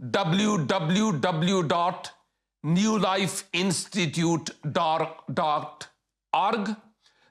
www.newlifeinstitute.org,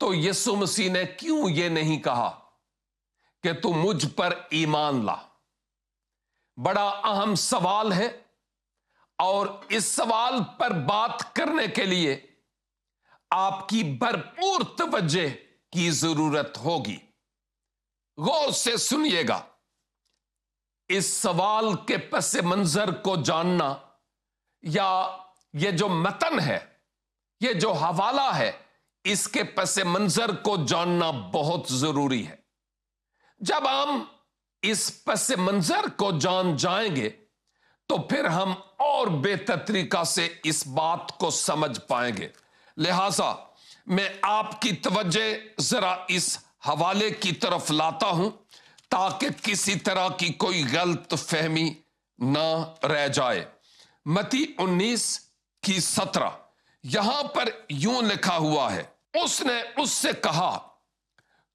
تو یسوع مسیح نے کیوں یہ نہیں کہا کہ تو مجھ پر ایمان لا؟ بڑا اہم سوال ہے، اور اس سوال پر بات کرنے کے لیے آپ کی بھرپور توجہ کی ضرورت ہوگی۔ غور سے سنیے گا۔ اس سوال کے پس منظر کو جاننا، یا یہ جو متن ہے، یہ جو حوالہ ہے، اس کے پس منظر کو جاننا بہت ضروری ہے۔ جب ہم اس پس منظر کو جان جائیں گے تو پھر ہم اور بہتر طریقہ سے اس بات کو سمجھ پائیں گے۔ لہذا میں آپ کی توجہ ذرا اس حوالے کی طرف لاتا ہوں تاکہ کسی طرح کی کوئی غلط فہمی نہ رہ جائے۔ متی 19:17 یہاں پر یوں لکھا ہوا ہے، اس نے اس سے کہا،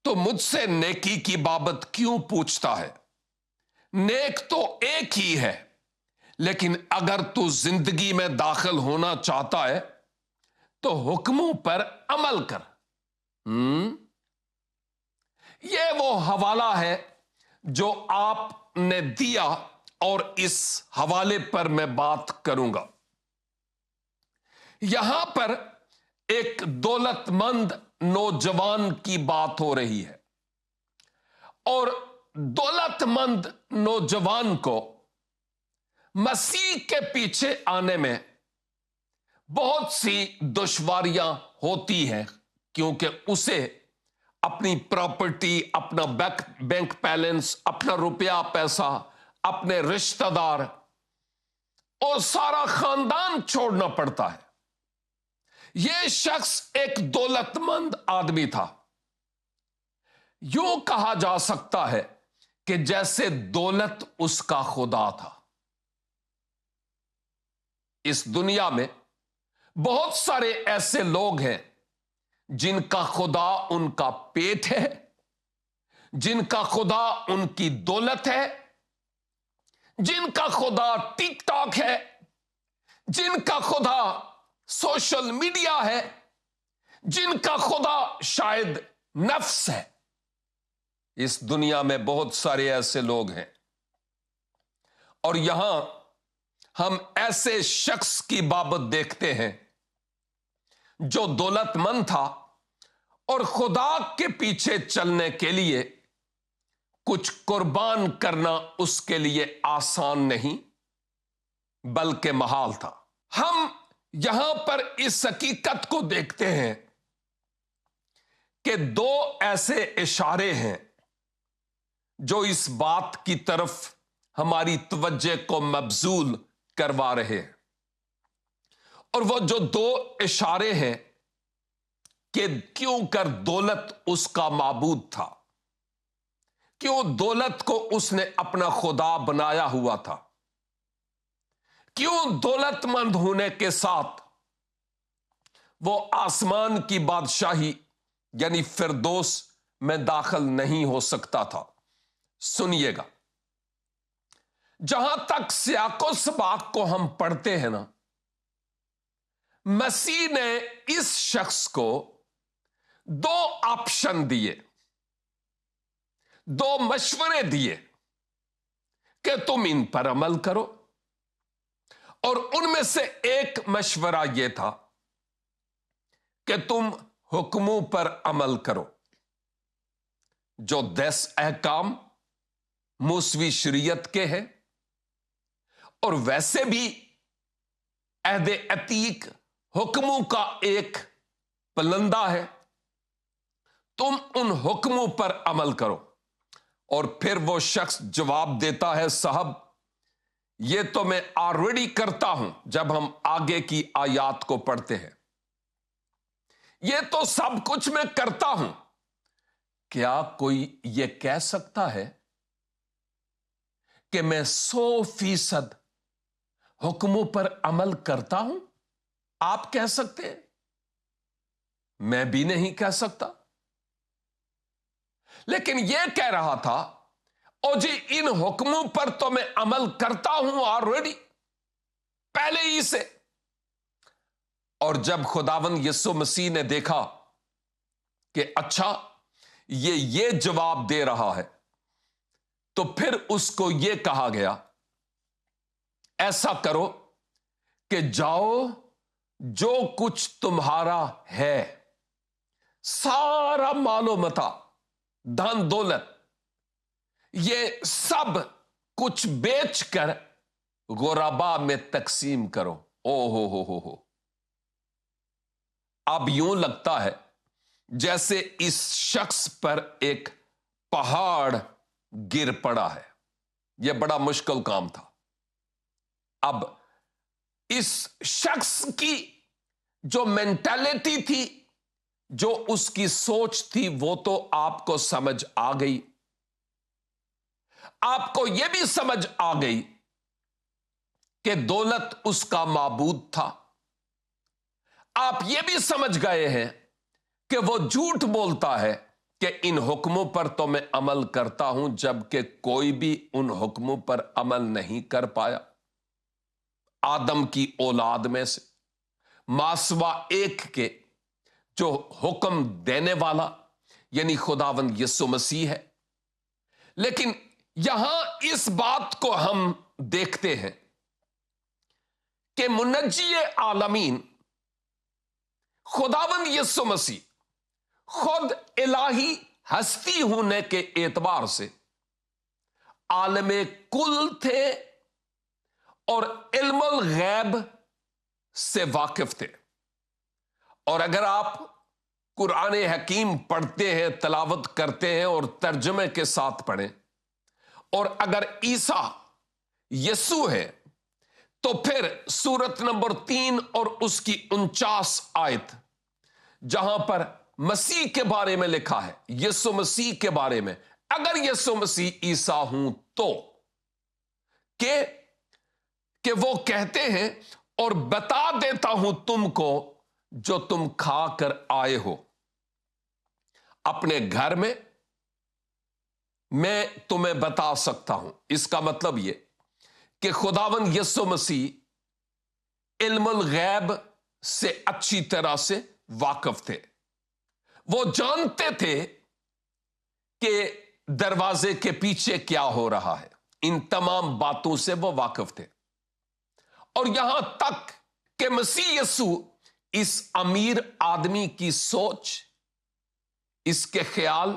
تو مجھ سے نیکی کی بابت کیوں پوچھتا ہے؟ نیک تو ایک ہی ہے، لیکن اگر تو زندگی میں داخل ہونا چاہتا ہے تو حکموں پر عمل کر۔ یہ وہ حوالہ ہے جو آپ نے دیا، اور اس حوالے پر میں بات کروں گا۔ یہاں پر ایک دولت مند نوجوان کی بات ہو رہی ہے، اور دولت مند نوجوان کو مسیح کے پیچھے آنے میں بہت سی دشواریاں ہوتی ہیں، کیونکہ اسے اپنی پراپرٹی، اپنا بینک بیلنس، اپنا روپیہ پیسہ، اپنے رشتہ دار اور سارا خاندان چھوڑنا پڑتا ہے۔ یہ شخص ایک دولت مند آدمی تھا۔ یوں کہا جا سکتا ہے کہ جیسے دولت اس کا خدا تھا۔ اس دنیا میں بہت سارے ایسے لوگ ہیں جن کا خدا ان کا پیٹ ہے، جن کا خدا ان کی دولت ہے، جن کا خدا ٹک ٹاک ہے، جن کا خدا سوشل میڈیا ہے، جن کا خدا شاید نفس ہے۔ اس دنیا میں بہت سارے ایسے لوگ ہیں، اور یہاں ہم ایسے شخص کی بابت دیکھتے ہیں جو دولت مند تھا، اور خدا کے پیچھے چلنے کے لیے کچھ قربان کرنا اس کے لیے آسان نہیں بلکہ محال تھا۔ ہم یہاں پر اس حقیقت کو دیکھتے ہیں کہ دو ایسے اشارے ہیں جو اس بات کی طرف ہماری توجہ کو مبذول کروا رہے ہیں، اور وہ جو دو اشارے ہیں کہ کیوں کر دولت اس کا معبود تھا، کیوں دولت کو اس نے اپنا خدا بنایا ہوا تھا، کیوں دولت مند ہونے کے ساتھ وہ آسمان کی بادشاہی یعنی فردوس میں داخل نہیں ہو سکتا تھا۔ سنیے گا، جہاں تک سیاق و سباق کو ہم پڑھتے ہیں نا، مسیح نے اس شخص کو دو آپشن دیے، دو مشورے دیے کہ تم ان پر عمل کرو، اور ان میں سے ایک مشورہ یہ تھا کہ تم حکموں پر عمل کرو، جو 10 احکام موسوی شریعت کے ہیں، اور ویسے بھی عہد عتیق حکموں کا ایک پلندہ ہے۔ تم ان حکموں پر عمل کرو۔ اور پھر وہ شخص جواب دیتا ہے، صاحب یہ تو میں آلریڈی کرتا ہوں۔ جب ہم آگے کی آیات کو پڑھتے ہیں، یہ تو سب کچھ میں کرتا ہوں۔ کیا کوئی یہ کہہ سکتا ہے کہ میں 100% حکموں پر عمل کرتا ہوں؟ آپ کہہ سکتے ہیں، میں بھی نہیں کہہ سکتا۔ لیکن یہ کہہ رہا تھا، او جی ان حکموں پر تو میں عمل کرتا ہوں آلریڈی، پہلے ہی سے۔ اور جب خداوند یسوع مسیح نے دیکھا کہ اچھا یہ جواب دے رہا ہے، تو پھر اس کو یہ کہا گیا ایسا کرو کہ جاؤ جو کچھ تمہارا ہے، سارا مال و متاع، دھن دولت، یہ سب کچھ بیچ کر غربا میں تقسیم کرو۔ او ہو اب یوں لگتا ہے جیسے اس شخص پر ایک پہاڑ گر پڑا ہے۔ یہ بڑا مشکل کام تھا۔ اب اس شخص کی جو مینٹالٹی تھی، جو اس کی سوچ تھی، وہ تو آپ کو سمجھ آ گئی۔ آپ کو یہ بھی سمجھ آ گئی کہ دولت اس کا معبود تھا۔ آپ یہ بھی سمجھ گئے ہیں کہ وہ جھوٹ بولتا ہے کہ ان حکموں پر تو میں عمل کرتا ہوں، جبکہ کوئی بھی ان حکموں پر عمل نہیں کر پایا۔ آدم کی اولاد میں سے ماسوا ایک کے جو حکم دینے والا یعنی خداوند یسوع مسیح ہے۔ لیکن یہاں اس بات کو ہم دیکھتے ہیں کہ منجی عالمین خداوند یسوع مسیح خود الہی ہستی ہونے کے اعتبار سے عالم کل تھے اور علم الغیب سے واقف تھے۔ اور اگر آپ قرآن حکیم پڑھتے ہیں، تلاوت کرتے ہیں اور ترجمے کے ساتھ پڑھیں، اور اگر عیسیٰ یسوع ہے تو پھر سورت نمبر 3 اور اس کی 49 آیت جہاں پر مسیح کے بارے میں لکھا ہے، یسوع مسیح کے بارے میں، اگر یسوع مسیح عیسیٰ ہوں تو کہ وہ کہتے ہیں اور بتا دیتا ہوں تم کو جو تم کھا کر آئے ہو اپنے گھر میں تمہیں بتا سکتا ہوں۔ اس کا مطلب یہ کہ خداوند یسوع مسیح علم الغیب سے اچھی طرح سے واقف تھے۔ وہ جانتے تھے کہ دروازے کے پیچھے کیا ہو رہا ہے، ان تمام باتوں سے وہ واقف تھے۔ اور یہاں تک کہ مسیح یسوع اس امیر آدمی کی سوچ، اس کے خیال،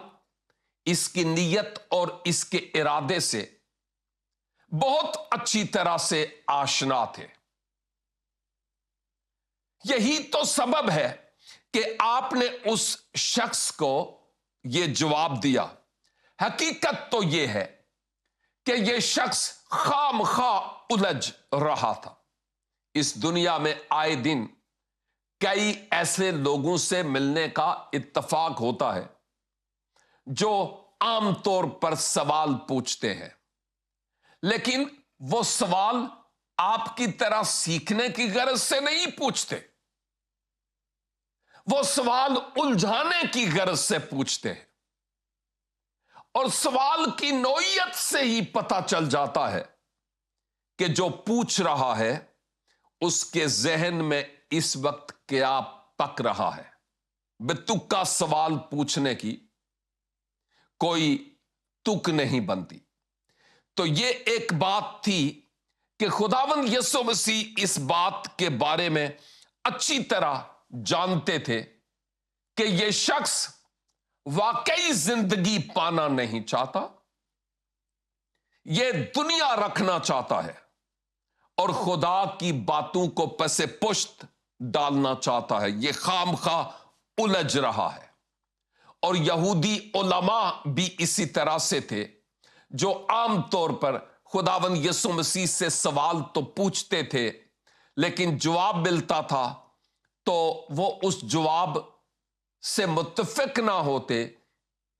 اس کی نیت اور اس کے ارادے سے بہت اچھی طرح سے آشنا تھے۔ یہی تو سبب ہے کہ آپ نے اس شخص کو یہ جواب دیا۔ حقیقت تو یہ ہے کہ یہ شخص خام خواہ الجھ رہا تھا۔ اس دنیا میں آئے دن کئی ایسے لوگوں سے ملنے کا اتفاق ہوتا ہے جو عام طور پر سوال پوچھتے ہیں، لیکن وہ سوال آپ کی طرح سیکھنے کی غرض سے نہیں پوچھتے، وہ سوال الجھانے کی غرض سے پوچھتے ہیں۔ اور سوال کی نوعیت سے ہی پتہ چل جاتا ہے کہ جو پوچھ رہا ہے اس کے ذہن میں اس وقت کیا پک رہا ہے۔ بتکا سوال پوچھنے کی کوئی تک نہیں بنتی۔ تو یہ ایک بات تھی کہ خداوند یسوع مسیح اس بات کے بارے میں اچھی طرح جانتے تھے کہ یہ شخص واقعی زندگی پانا نہیں چاہتا، یہ دنیا رکھنا چاہتا ہے اور خدا کی باتوں کو پس پشت ڈالنا چاہتا ہے۔ یہ خام خواہ الجھ رہا ہے۔ اور یہودی علماء بھی اسی طرح سے تھے جو عام طور پر خداوند یسوع مسیح سے سوال تو پوچھتے تھے، لیکن جواب ملتا تھا تو وہ اس جواب سے متفق نہ ہوتے،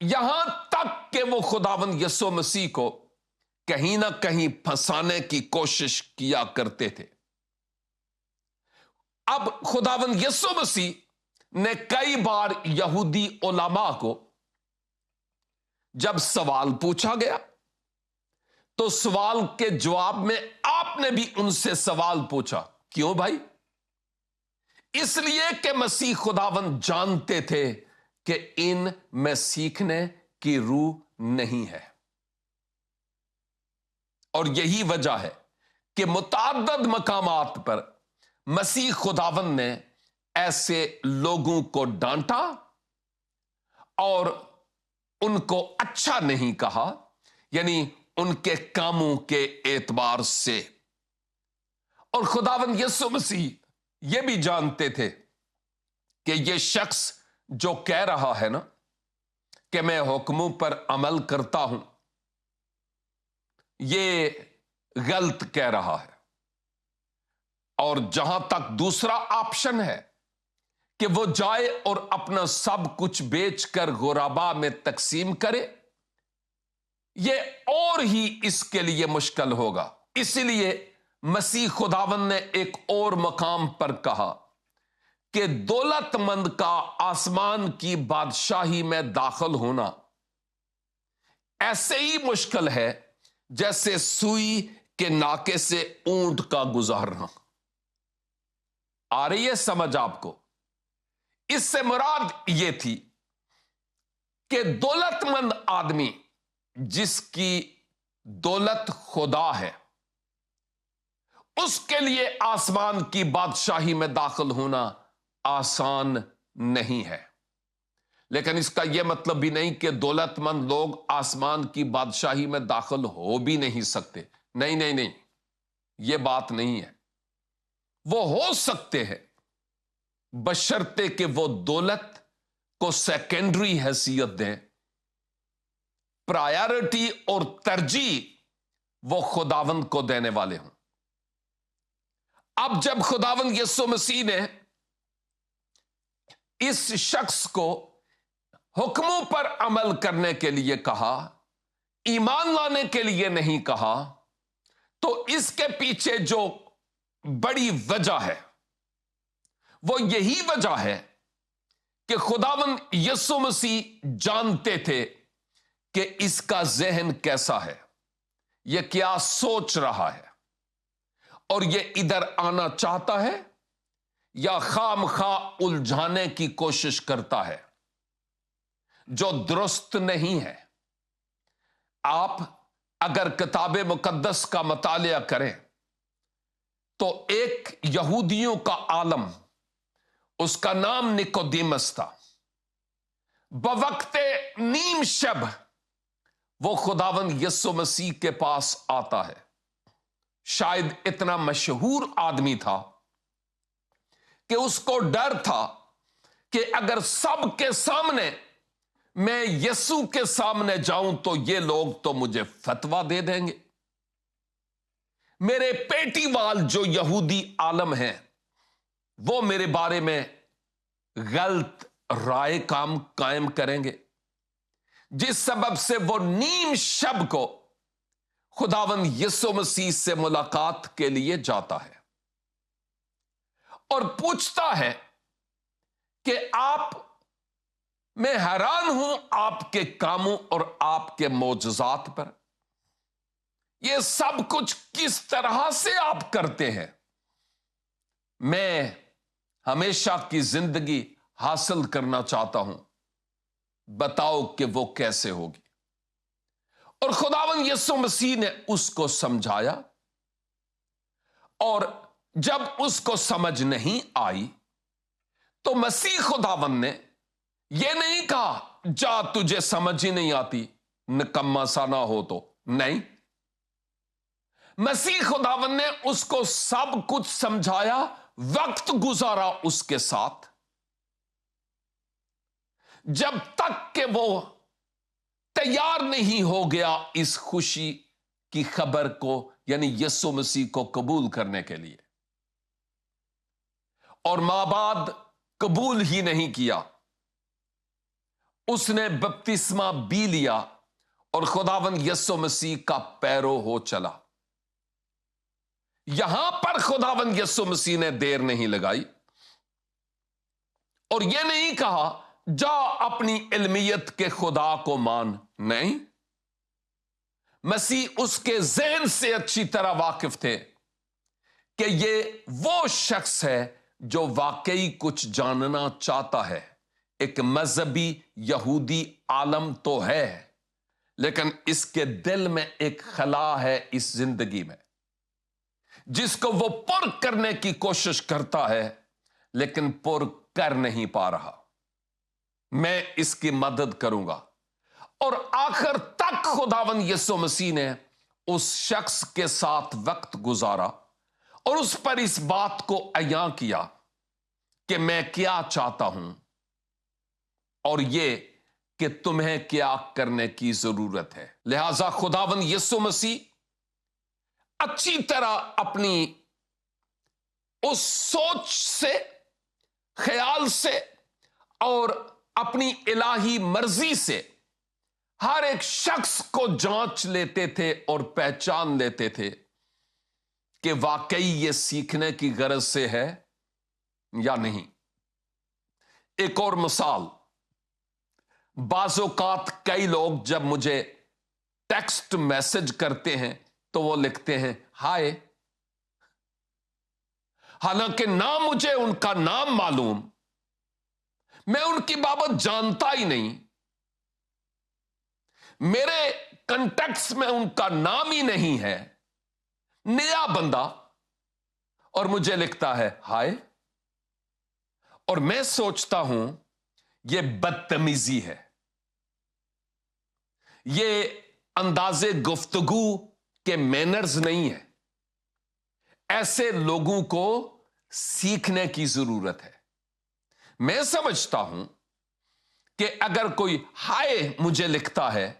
یہاں تک کہ وہ خداوند یسوع مسیح کو کہیں نہ کہیں پھنسانے کی کوشش کیا کرتے تھے۔ اب خداوند یسوع مسیح نے کئی بار یہودی علماء کو جب سوال پوچھا گیا تو سوال کے جواب میں آپ نے بھی ان سے سوال پوچھا۔ کیوں بھائی؟ اس لیے کہ مسیح خداوند جانتے تھے کہ ان میں سیکھنے کی روح نہیں ہے. اور یہی وجہ ہے کہ متعدد مقامات پر مسیح خداوند نے ایسے لوگوں کو ڈانٹا اور ان کو اچھا نہیں کہا، یعنی ان کے کاموں کے اعتبار سے. اور خداوند یسوع مسیح یہ بھی جانتے تھے کہ یہ شخص جو کہہ رہا ہے نا کہ میں حکموں پر عمل کرتا ہوں، یہ غلط کہہ رہا ہے. اور جہاں تک دوسرا آپشن ہے کہ وہ جائے اور اپنا سب کچھ بیچ کر غرباء میں تقسیم کرے، یہ اور ہی اس کے لیے مشکل ہوگا. اسی لیے مسیح خداوند نے ایک اور مقام پر کہا کہ دولت مند کا آسمان کی بادشاہی میں داخل ہونا ایسے ہی مشکل ہے جیسے سوئی کے ناکے سے اونٹ کا گزارنا. آ رہی ہے سمجھ آپ کو؟ اس سے مراد یہ تھی کہ دولت مند آدمی جس کی دولت خدا ہے، اس کے لیے آسمان کی بادشاہی میں داخل ہونا آسان نہیں ہے. لیکن اس کا یہ مطلب بھی نہیں کہ دولت مند لوگ آسمان کی بادشاہی میں داخل ہو بھی نہیں سکتے. نہیں نہیں نہیں، یہ بات نہیں ہے. وہ ہو سکتے ہیں بشرطے کہ وہ دولت کو سیکنڈری حیثیت دیں، پرائیورٹی اور ترجیح وہ خداوند کو دینے والے ہوں. اب جب خداوند یسوع مسیح نے اس شخص کو حکموں پر عمل کرنے کے لیے کہا، ایمان لانے کے لیے نہیں کہا، تو اس کے پیچھے جو بڑی وجہ ہے وہ یہی وجہ ہے کہ خداوند یسوع مسیح جانتے تھے کہ اس کا ذہن کیسا ہے، یہ کیا سوچ رہا ہے، اور یہ ادھر آنا چاہتا ہے یا خام خواہ الجھانے کی کوشش کرتا ہے جو درست نہیں ہے. آپ اگر کتاب مقدس کا مطالعہ کریں تو ایک یہودیوں کا عالم، اس کا نام نکودیمس تھا، بوقت نیم شب وہ خداوند یسوع مسیح کے پاس آتا ہے. شاید اتنا مشہور آدمی تھا کہ اس کو ڈر تھا کہ اگر سب کے سامنے میں یسوع کے سامنے جاؤں تو یہ لوگ تو مجھے فتویٰ دے دیں گے. میرے پیٹی وال جو یہودی عالم ہیں وہ میرے بارے میں غلط رائے قائم کریں گے، جس سبب سے وہ نیم شب کو خداوند یسوع مسیح سے ملاقات کے لیے جاتا ہے اور پوچھتا ہے کہ آپ، میں حیران ہوں آپ کے کاموں اور آپ کے معجزات پر. یہ سب کچھ کس طرح سے آپ کرتے ہیں؟ میں ہمیشہ کی زندگی حاصل کرنا چاہتا ہوں، بتاؤ کہ وہ کیسے ہوگی. اور خداوند یسوع مسیح نے اس کو سمجھایا، اور جب اس کو سمجھ نہیں آئی تو مسیح خداوند نے یہ نہیں کہا جا تجھے سمجھ ہی نہیں آتی، نکما سا نہ ہو تو. نہیں، مسیح خداوند نے اس کو سب کچھ سمجھایا، وقت گزارا اس کے ساتھ، جب تک کہ وہ تیار نہیں ہو گیا اس خوشی کی خبر کو، یعنی یسوع مسیح کو قبول کرنے کے لیے. اور ماں بعد قبول ہی نہیں کیا، اس نے بپتسمہ بھی لیا اور خداوند یسوع مسیح کا پیرو ہو چلا. یہاں پر خداوند یسوع مسیح نے دیر نہیں لگائی اور یہ نہیں کہا جا اپنی علمیت کے خدا کو مان. نہیں، مسیح اس کے ذہن سے اچھی طرح واقف تھے کہ یہ وہ شخص ہے جو واقعی کچھ جاننا چاہتا ہے، ایک مذہبی یہودی عالم تو ہے، لیکن اس کے دل میں ایک خلا ہے اس زندگی میں، جس کو وہ پر کرنے کی کوشش کرتا ہے لیکن پر کر نہیں پا رہا۔ میں اس کی مدد کروں گا۔ اور آخر تک خداوند یسوع مسیح نے اس شخص کے ساتھ وقت گزارا اور اس پر اس بات کو عیاں کیا کہ میں کیا چاہتا ہوں اور یہ کہ تمہیں کیا کرنے کی ضرورت ہے۔ لہذا خداوند یسوع مسیح اچھی طرح اپنی اس سوچ سے، خیال سے اور اپنی الہی مرضی سے ہر ایک شخص کو جانچ لیتے تھے اور پہچان لیتے تھے کہ واقعی یہ سیکھنے کی غرض سے ہے یا نہیں۔ ایک اور مثال، بعض اوقات کئی لوگ جب مجھے ٹیکسٹ میسج کرتے ہیں تو وہ لکھتے ہیں ہائے، حالانکہ نہ مجھے ان کا نام معلوم، میں ان کی بابت جانتا ہی نہیں، میرے کنٹیکٹس میں ان کا نام ہی نہیں ہے، نیا بندہ، اور مجھے لکھتا ہے ہائے۔ اور میں سوچتا ہوں یہ بدتمیزی ہے، یہ انداز گفتگو کے مینرز نہیں ہے۔ ایسے لوگوں کو سیکھنے کی ضرورت ہے۔ میں سمجھتا ہوں کہ اگر کوئی ہائے مجھے لکھتا ہے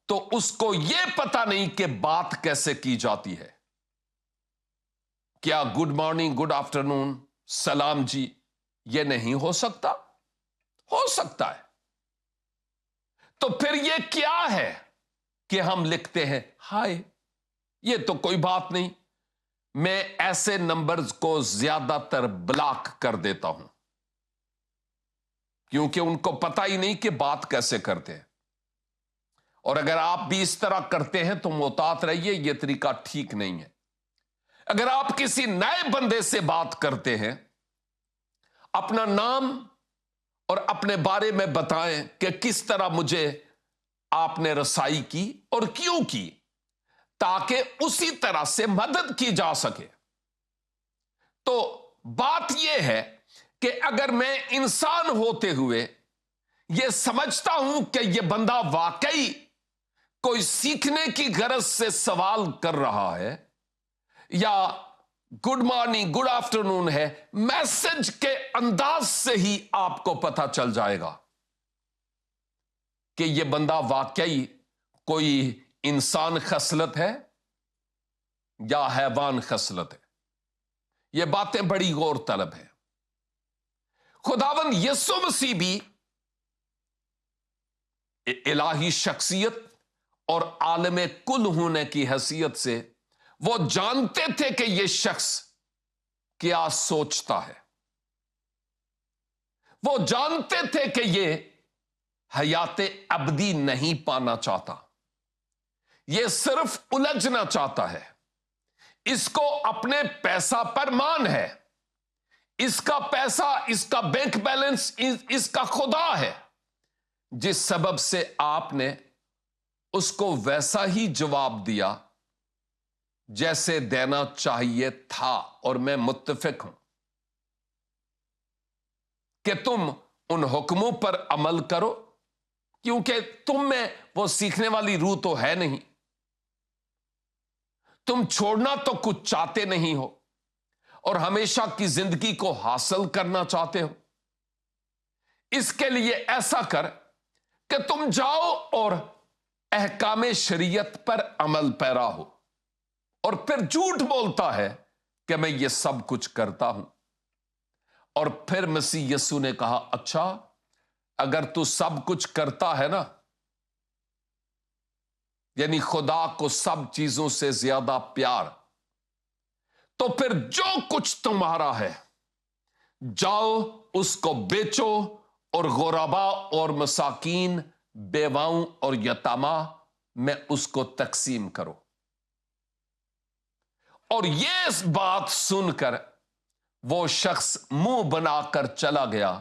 تو اس کو یہ پتا نہیں کہ بات کیسے کی جاتی ہے۔ کیا گڈ مارننگ، گڈ آفٹرنون، سلام جی، یہ نہیں ہو سکتا؟ ہو سکتا ہے۔ تو پھر یہ کیا ہے کہ ہم لکھتے ہیں ہائے؟ یہ تو کوئی بات نہیں۔ میں ایسے نمبرز کو زیادہ تر بلاک کر دیتا ہوں، کیونکہ ان کو پتہ ہی نہیں کہ بات کیسے کرتے ہیں۔ اور اگر آپ بھی اس طرح کرتے ہیں تو محتاط رہیے، یہ طریقہ ٹھیک نہیں ہے۔ اگر آپ کسی نئے بندے سے بات کرتے ہیں، اپنا نام اور اپنے بارے میں بتائیں کہ کس طرح مجھے آپ نے رسائی کی اور کیوں کی، تاکہ اسی طرح سے مدد کی جا سکے۔ تو بات یہ ہے کہ اگر میں انسان ہوتے ہوئے یہ سمجھتا ہوں کہ یہ بندہ واقعی کوئی سیکھنے کی غرض سے سوال کر رہا ہے، یا گڈ مارننگ، گڈ آفٹرنون ہے، میسج کے انداز سے ہی آپ کو پتہ چل جائے گا کہ یہ بندہ واقعی کوئی انسان خصلت ہے یا حیوان خصلت ہے۔ یہ باتیں بڑی غور طلب ہیں۔ خداوند یسوع مسیح بھی الہی شخصیت اور عالم کل ہونے کی حیثیت سے وہ جانتے تھے کہ یہ شخص کیا سوچتا ہے۔ وہ جانتے تھے کہ یہ حیات ابدی نہیں پانا چاہتا، یہ صرف الجھنا چاہتا ہے۔ اس کو اپنے پیسہ پر مان ہے، اس کا پیسہ، اس کا بینک بیلنس اس کا خدا ہے، جس سبب سے آپ نے اس کو ویسا ہی جواب دیا جیسے دینا چاہیے تھا۔ اور میں متفق ہوں کہ تم ان حکموں پر عمل کرو، کیونکہ تم میں وہ سیکھنے والی روح تو ہے نہیں، تم چھوڑنا تو کچھ چاہتے نہیں ہو اور ہمیشہ کی زندگی کو حاصل کرنا چاہتے ہو۔ اس کے لیے ایسا کر کہ تم جاؤ اور احکام شریعت پر عمل پیرا ہو، اور پھر جھوٹ بولتا ہے کہ میں یہ سب کچھ کرتا ہوں۔ اور پھر مسیح یسوع نے کہا اچھا، اگر تو سب کچھ کرتا ہے نا، یعنی خدا کو سب چیزوں سے زیادہ پیار، تو پھر جو کچھ تمہارا ہے جاؤ اس کو بیچو اور غربا اور مساکین، بیواؤں اور یتامہ میں اس کو تقسیم کرو۔ اور یہ بات سن کر وہ شخص منہ بنا کر چلا گیا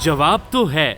جواب تو ہے